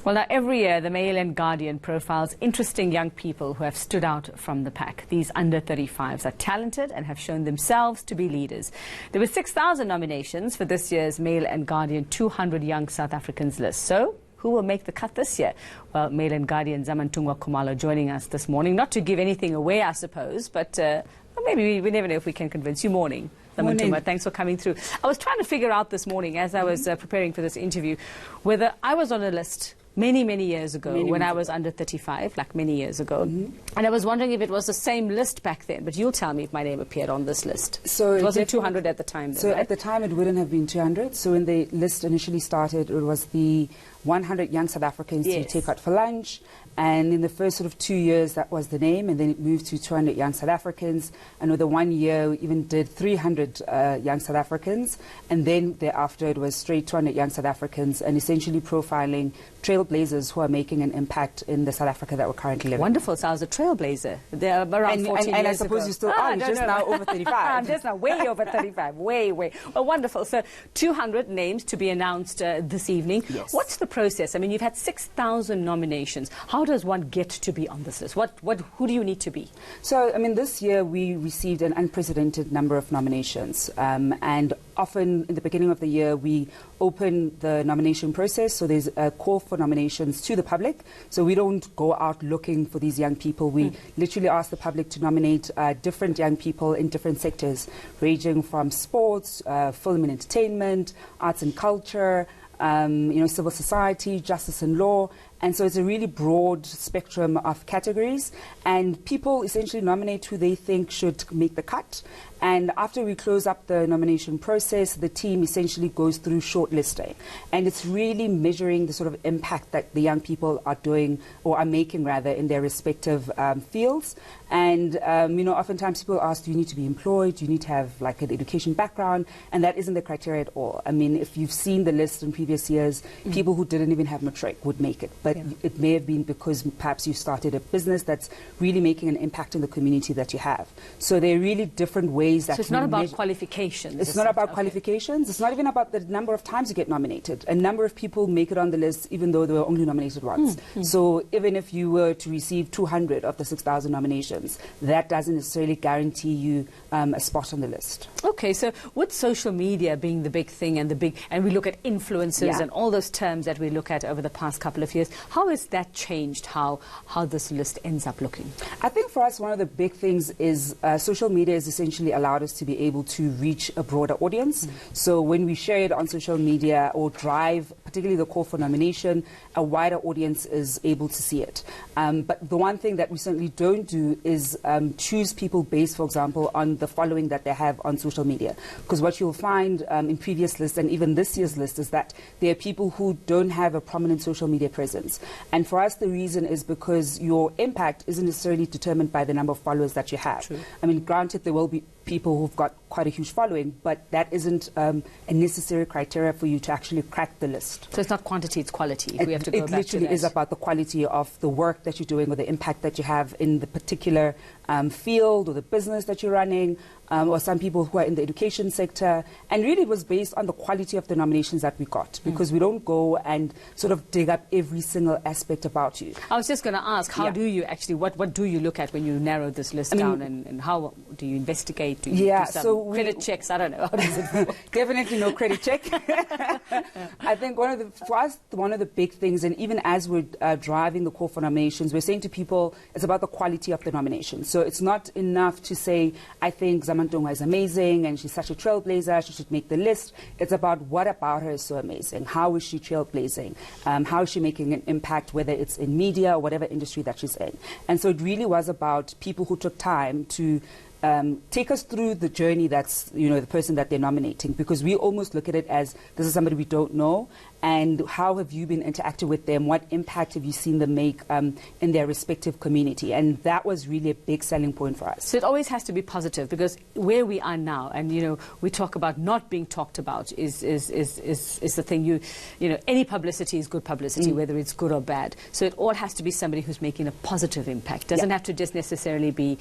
Well, now every year the Mail and Guardian profiles interesting young people who have stood out from the pack. These under 35s are talented and have shown themselves to be leaders. There were 6,000 nominations for this year's Mail and Guardian 200 Young South Africans list. So, who will make the cut this year? Well, Mail and Guardian Zamantungwa Khumalo joining us this morning. Not to give anything away, I suppose, but well, maybe we never know if we can convince you. Morning. Zamantungwa, thanks for coming through. I was trying to figure out this morning as I was preparing for this interview whether I was on a list many years ago when I was under 35, like many years ago. And I was wondering if it was the same list back then, but you'll tell me if my name appeared on this list. So it wasn't 200 at the time then, So right? at the time it wouldn't have been 200. So when the list initially started, it was the 100 young South Africans to take out for lunch. And in the first sort of 2 years, that was the name. And then it moved to 200 young South Africans. And over 1 year, we even did 300 young South Africans. And then thereafter, it was straight 200 young South Africans and essentially profiling trailblazers who are making an impact in the South Africa that we're currently living. Wonderful. So I was a trailblazer. They're around 14 years and I suppose ago. you still are. You're just now over 35. I'm just now way over 35. Way. Well, wonderful. So 200 names to be announced this evening. Yes. What's the process? I mean, you've had 6,000 nominations. How does one get to be on this list? Who do you need to be? So, I mean, this year we received an unprecedented number of nominations. And often in the beginning of the year, we open the nomination process. So there's a call for nominations to the public. So we don't go out looking for these young people. We literally ask the public to nominate different young people in different sectors, ranging from sports, film and entertainment, arts and culture, civil society, justice and law. And so it's a really broad spectrum of categories. And people essentially nominate who they think should make the cut. And after we close up the nomination process, the team essentially goes through shortlisting. And it's really measuring the sort of impact that the young people are doing, or are making rather, in their respective fields. And, oftentimes people ask, do you need to be employed? Do you need to have like an education background? And that isn't the criteria at all. I mean, if you've seen the list in previous years, people who didn't even have matric would make it. But it may have been because perhaps you started a business that's really making an impact in the community that you have. So there are really different ways that... So it's not about qualifications. It's not about qualifications. It's not even about the number of times you get nominated. A number of people make it on the list even though they were only nominated once. So even if you were to receive 200 of the 6,000 nominations, that doesn't necessarily guarantee you a spot on the list. Okay, so with social media being the big thing and we look at influencers and all those terms that we look at over the past couple of years, how has that changed how this list ends up looking? I think for us one of the big things is social media has essentially allowed us to be able to reach a broader audience. So when we share it on social media or drive, particularly the call for nomination, a wider audience is able to see it. But the one thing that we certainly don't do is choose people based, for example, on the following that they have on social media. Because what you'll find in previous lists and even this year's list is that there are people who don't have a prominent social media presence. And for us, the reason is because your impact isn't necessarily determined by the number of followers that you have. True. I mean, granted, there will be people who've got quite a huge following, but that isn't a necessary criteria for you to actually crack the list. So it's not quantity, it's quality. We have to go back to It literally that. is about the quality of the work that you're doing or the impact that you have in the particular field or the business that you're running, or some people who are in the education sector. And really it was based on the quality of the nominations that we got, because we don't go and sort of dig up every single aspect about you. I was just going to ask, how do you actually, what do you look at when you narrow this list down, and how do you investigate? Do you do some credit checks? I don't know. How does it work? Definitely no credit check. I think for us, one of the big things, and even as we're driving the call for nominations, we're saying to people, it's about the quality of the nomination. So it's not enough to say, I think Zamantungwa is amazing and she's such a trailblazer, she should make the list. It's about what about her is so amazing. How is she trailblazing? How is she making an impact, whether it's in media or whatever industry that she's in? And so it really was about people who took time to take us through the journey that's, the person that they're nominating, because we almost look at it as this is somebody we don't know, and how have you been interacting with them? What impact have you seen them make in their respective community? And that was really a big selling point for us. So it always has to be positive, because where we are now, and we talk about not being talked about is the thing. Any publicity is good publicity, whether it's good or bad. So it all has to be somebody who's making a positive impact. Doesn't have to just necessarily be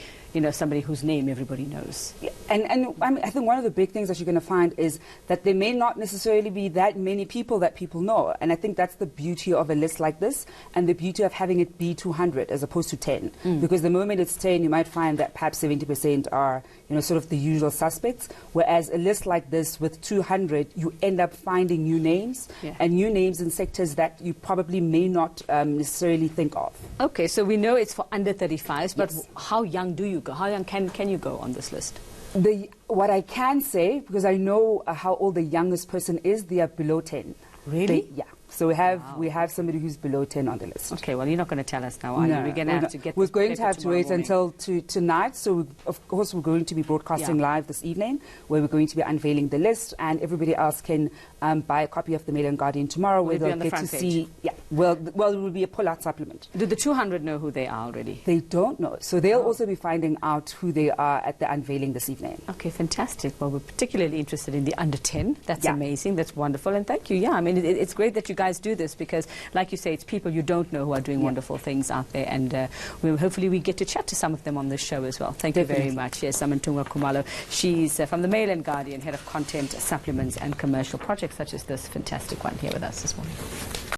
somebody whose name everybody knows. Yeah. And I think one of the big things that you're going to find is that there may not necessarily be that many people that people people know. And I think that's the beauty of a list like this, and the beauty of having it be 200 as opposed to 10. Because the moment it's 10, you might find that perhaps 70% are, sort of the usual suspects. Whereas a list like this with 200, you end up finding new names, and new names in sectors that you probably may not necessarily think of. Okay, so we know it's for under 35s, but how young do you go? How young can you go on this list? What I can say, because I know how old the youngest person is, they are below 10. Really? Yeah. So we have somebody who's below 10 on the list. Okay, well, you're not going to tell us now, are you? We're going to have to get. We're going to have to wait morning. until tonight. So of course we're going to be broadcasting live this evening, where we're going to be unveiling the list, and everybody else can buy a copy of the Mail and Guardian tomorrow, where they'll get to see. Yeah. Well, it will be a pull-out supplement. Do the 200 know who they are already? They don't know, so they'll also be finding out who they are at the unveiling this evening. Okay, fantastic. Well, we're particularly interested in the under 10. That's amazing. That's wonderful, and thank you. Yeah, I mean, it's great that you guys do this, because, like you say, it's people you don't know who are doing wonderful things out there, and hopefully we get to chat to some of them on this show as well. Thank you very much. Yes, Zamantungwa Khumalo. She's from the Mail and Guardian, Head of Content, Supplements and Commercial Projects, such as this fantastic one here with us this morning.